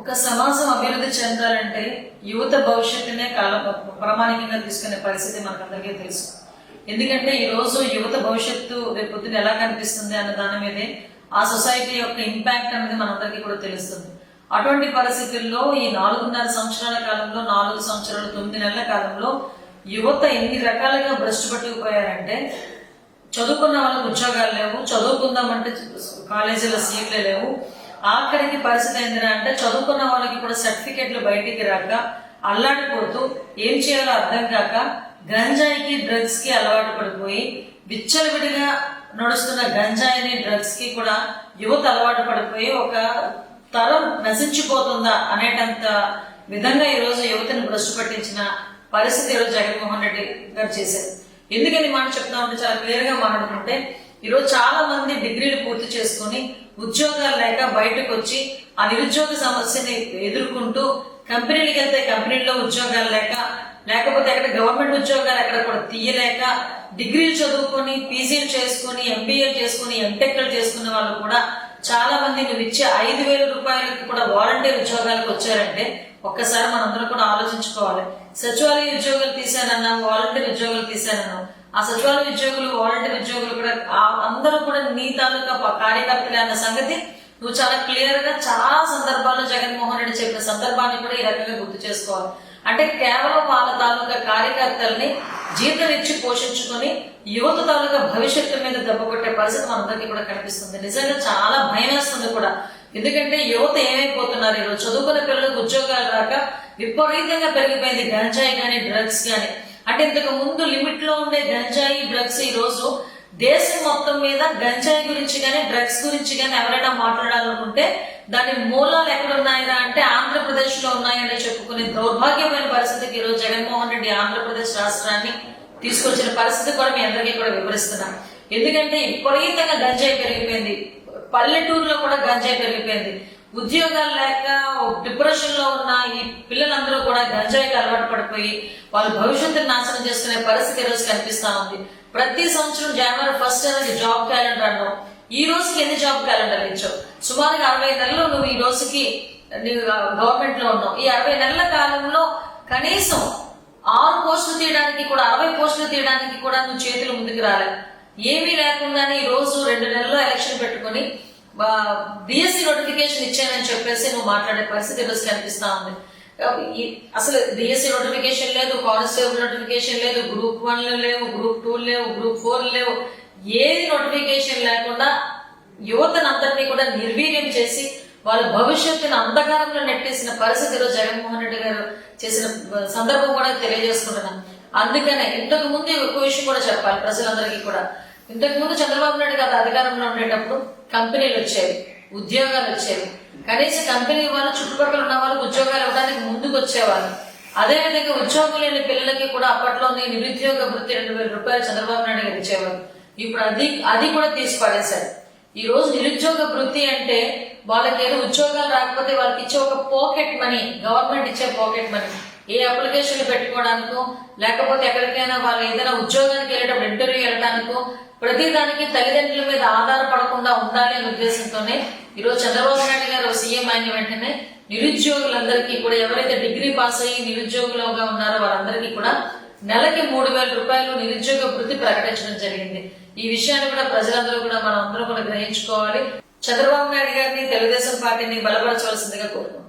ఒక సమాజం అభివృద్ధి చెందాలంటే యువత భవిష్యత్తునే ప్రామాణికంగా తీసుకునే పరిస్థితి మనకందరికీ తెలుసు. ఎందుకంటే ఈ రోజు యువత భవిష్యత్తు రేపు పొద్దున ఎలా కనిపిస్తుంది అన్న దాని మీదే ఆ సొసైటీ యొక్క ఇంపాక్ట్ అనేది మనందరికీ కూడా తెలుస్తుంది. అటువంటి పరిస్థితుల్లో ఈ 4.5 సంవత్సరాల కాలంలో 4 సంవత్సరాలు 9 నెలల కాలంలో యువత ఎన్ని రకాలుగా భ్రష్టు పట్టుకుపోయారంటే, చదువుకున్న వాళ్ళకి ఉద్యోగాలు లేవు, చదువుకుందామంటే కాలేజీలో సీట్లే లేవు. ఆఖరికి పరిస్థితి ఏంటంటే అంటే చదువుకున్న వాళ్ళకి కూడా సర్టిఫికెట్లు బయటికి రాక అల్లాడిపోతూ ఏం చేయాలో అర్థం కాక గంజాయికి డ్రగ్స్ కి అలవాటు పడిపోయి విచ్చలవిడిగా నడుస్తున్న గంజాయిని డ్రగ్స్ కి కూడా యువత అలవాటు పడిపోయి ఒక తరం నశించిపోతుందా అనేటంత విధంగా ఈ రోజు యువతను భ్రష్టు పట్టించిన పరిస్థితి ఈరోజు జగన్మోహన్ రెడ్డి గారు చేశారు. ఎందుకని మాట చెప్తామంటే చాలా క్లియర్ గా మాట్లాడుకుంటే ఈరోజు చాలా మంది డిగ్రీలు పూర్తి చేసుకుని ఉద్యోగాలు లేక బయటకు వచ్చి ఆ నిరుద్యోగ సమస్యని ఎదుర్కొంటూ కంపెనీలకు వెళ్తే కంపెనీల్లో ఉద్యోగాలు లేకపోతే అక్కడ గవర్నమెంట్ ఉద్యోగాలు ఎక్కడ కూడా తీయలేక డిగ్రీలు చదువుకొని పీజీలు చేసుకుని ఎంబీఏలు చేసుకుని ఎంటెక్లు చేసుకున్న వాళ్ళు కూడా చాలా మంది నువ్వు ఇచ్చే 5,000 రూపాయలకి కూడా వాలంటీర్ ఉద్యోగాలకు వచ్చారంటే ఒక్కసారి మనందరం కూడా ఆలోచించుకోవాలి. సచివాలయ ఉద్యోగాలు తీశానన్నావు, వాలంటీర్ ఉద్యోగాలు తీశానన్నావు. ఆ సచివాలయ ఉద్యోగులు వాలంటీర్ ఉద్యోగులు కూడా అందరూ కూడా నీ తాలూకా కార్యకర్తలే అన్న సంగతి నువ్వు చాలా క్లియర్ గా చాలా సందర్భాల్లో జగన్మోహన్ రెడ్డి చెప్పిన సందర్భాన్ని కూడా ఈ రకంగా గుర్తు చేసుకోవాలి. అంటే కేవలం వాళ్ళ తాలూకా కార్యకర్తల్ని జీతం ఇచ్చి పోషించుకొని యువత తాలూకా భవిష్యత్తు మీద దెబ్బ కొట్టే పరిస్థితి మనందరికీ కూడా కనిపిస్తుంది. నిజంగా చాలా భయం వేస్తుంది కూడా. ఎందుకంటే యువత ఏమైపోతున్నారు, ఈరోజు చదువుకున్న పిల్లలకు ఉద్యోగాలు రాక విపరీతంగా పెరిగిపోయింది గంజాయి గాని డ్రగ్స్ గాని. అంటే ఇంతకు ముందు లిమిట్ లో ఉండే గంజాయి డ్రగ్స్ ఈ రోజు దేశం మొత్తం మీద గంజాయి గురించి గానీ డ్రగ్స్ గురించి గానీ ఎవరైనా మాట్లాడాలనుకుంటే దాని మూలాలు ఎక్కడున్నాయా అంటే ఆంధ్రప్రదేశ్ లో ఉన్నాయని చెప్పుకునే దౌర్భాగ్యమైన పరిస్థితికి ఈరోజు జగన్మోహన్ రెడ్డి ఆంధ్రప్రదేశ్ రాష్ట్రాన్ని తీసుకొచ్చిన పరిస్థితి కూడా మీ అందరికీ కూడా వివరిస్తున్నాం. ఎందుకంటే విపరీతంగా గంజాయి పెరిగిపోయింది, పల్లెటూరులో కూడా గంజాయి పెరిగిపోయింది. ఉద్యోగాలు లేక డిప్రెషన్ లో ఉన్న ఈ పిల్లలందరూ కూడా గంజాయికి అలవాటు పడిపోయి వాళ్ళ భవిష్యత్తును నాశనం చేసుకునే పరిస్థితి ఈ రోజు కనిపిస్తా ఉంది. ప్రతి సంవత్సరం జనవరి 1 అనేది జాబ్ క్యాలెండర్ అన్నావు. ఈ రోజుకి ఎన్ని జాబ్ క్యాలెండర్ ఇచ్చావు? సుమారుగా 60 నెలలు నువ్వు ఈ రోజుకి గవర్నమెంట్ లో ఉన్నావు. ఈ 60 నెలల కాలంలో కనీసం 6 పోస్టులు తీయడానికి కూడా 60 పోస్టులు తీయడానికి కూడా నువ్వు చేతులు ముందుకు రాలే. ఏమీ లేకుండానే ఈ రోజు 2 నెలల్లో ఎలక్షన్ పెట్టుకుని డిఎస్సి నోటిఫికేషన్ ఇచ్చానని చెప్పేసి నువ్వు మాట్లాడే పరిస్థితి ఈరోజు కనిపిస్తా ఉంది. అసలు డిఎస్సి నోటిఫికేషన్ లేదు, కానిస్టేబుల్ నోటిఫికేషన్ లేదు, గ్రూప్ 1 లేవు, గ్రూప్ 2 లేవు, గ్రూప్ 4 లేవు. ఏది నోటిఫికేషన్ లేకుండా యువతనందరినీ కూడా నిర్వీర్యం చేసి వాళ్ళ భవిష్యత్తును అంధకారంలో నెట్టేసిన పరిస్థితి ఈరోజు జగన్మోహన్ రెడ్డి గారు చేసిన సందర్భం కూడా తెలియజేసుకుంటున్నాను. అందుకనే ఇంతకు ముందు ఒక విషయం కూడా చెప్పాలి ప్రజలందరికీ కూడా. ఇంతకు ముందు చంద్రబాబు నాయుడు గారు అధికారంలో ఉండేటప్పుడు కంపెనీలు వచ్చేవి, ఉద్యోగాలు వచ్చేవి. కనీసం కంపెనీ వాళ్ళు చుట్టుపక్కల ఉన్న వాళ్ళకి ఉద్యోగాలు ఇవ్వడానికి ముందుకు వచ్చేవాళ్ళు. అదేవిధంగా ఉద్యోగం లేని పిల్లలకి కూడా అప్పట్లోనే నిరుద్యోగ వృత్తి 2,000 రూపాయలు చంద్రబాబు నాయుడు గారు ఇచ్చేవారు. ఇప్పుడు అది కూడా తీసి పడేశారు. ఈ రోజు నిరుద్యోగ వృత్తి అంటే వాళ్ళకి ఏదో ఉద్యోగాలు రాకపోతే వాళ్ళకి ఇచ్చే ఒక పాకెట్ మనీ, గవర్నమెంట్ ఇచ్చే పాకెట్ మనీ. ఏ అప్లికేషన్లు పెట్టుకోవడానికో లేకపోతే ఎక్కడికైనా వాళ్ళు ఏదైనా ఉద్యోగానికి వెళ్ళేటప్పుడు ఇంటర్వ్యూ వెళ్ళడానికో ప్రతి దానికి తల్లిదండ్రుల మీద ఆధారపడకుండా ఉండాలి అనే ఉద్దేశంతోనే ఈరోజు చంద్రబాబు నాయుడు గారు సీఎం అయిన వెంటనే నిరుద్యోగులందరికీ కూడా ఎవరైతే డిగ్రీ పాస్ అయ్యి నిరుద్యోగులుగా ఉన్నారో వాళ్ళందరికీ కూడా నెలకి 3,000 రూపాయలు నిరుద్యోగ వృత్తి ప్రకటించడం జరిగింది. ఈ విషయాన్ని కూడా ప్రజలందరూ కూడా మనం అందరూ కూడా గ్రహించుకోవాలి. చంద్రబాబు నాయుడు గారిని తెలుగుదేశం పార్టీని బలపరచవలసిందిగా కోరుకుంటున్నాం.